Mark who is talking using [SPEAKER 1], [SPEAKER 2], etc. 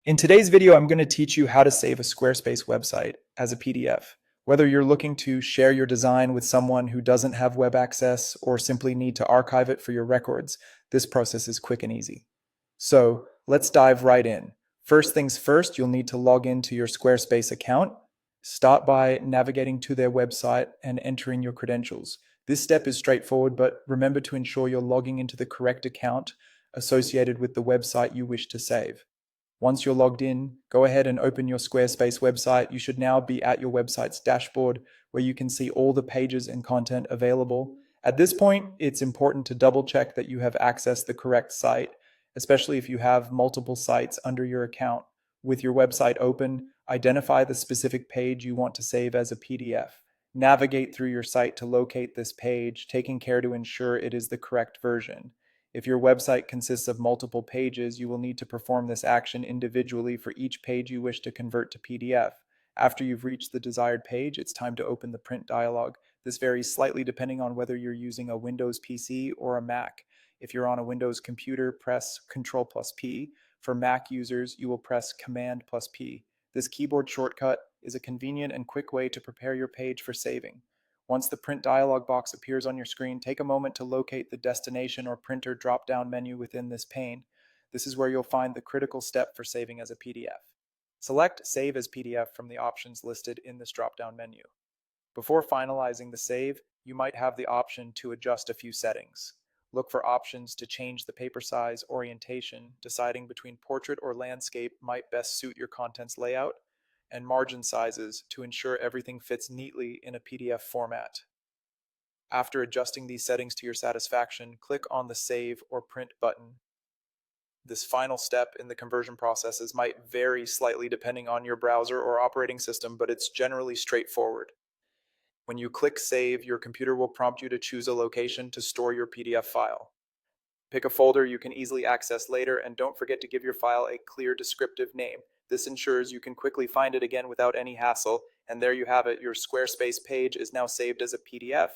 [SPEAKER 1] In today's video, I'm going to teach you how to save a Squarespace website as a PDF. Whether you're looking to share your design with someone who doesn't have web access or simply need to archive it for your records, this process is quick and easy. So let's dive right in. First things first, you'll need to log into your Squarespace account. Start by navigating to their website and entering your credentials. This step is straightforward, but remember to ensure you're logging into the correct account associated with the website you wish to save. Once you're logged in, go ahead and open your Squarespace website. You should now be at your website's dashboard where you can see all the pages and content available. At this point, it's important to double check that you have accessed the correct site, especially if you have multiple sites under your account. With your website open, identify the specific page you want to save as a PDF. Navigate through your site to locate this page, taking care to ensure it is the correct version. If your website consists of multiple pages, you will need to perform this action individually for each page you wish to convert to PDF. After you've reached the desired page, it's time to open the print dialog. This varies slightly depending on whether you're using a Windows PC or a Mac. If you're on a Windows computer, press Ctrl plus P. For Mac users, you will press Command plus P. This keyboard shortcut is a convenient and quick way to prepare your page for saving. Once the print dialog box appears on your screen, take a moment to locate the destination or printer drop-down menu within this pane. This is where you'll find the critical step for saving as a PDF. Select Save as PDF from the options listed in this drop-down menu. Before finalizing the save, you might have the option to adjust a few settings. Look for options to change the paper size, orientation, deciding between portrait or landscape might best suit your content's layout, and margin sizes to ensure everything fits neatly in a PDF format. After adjusting these settings to your satisfaction, click on the Save or Print button. This final step in the conversion processes might vary slightly depending on your browser or operating system, but it's generally straightforward. When you click Save, your computer will prompt you to choose a location to store your PDF file. Pick a folder you can easily access later, and don't forget to give your file a clear descriptive name. This ensures you can quickly find it again without any hassle, and there you have it. Your Squarespace page is now saved as a PDF.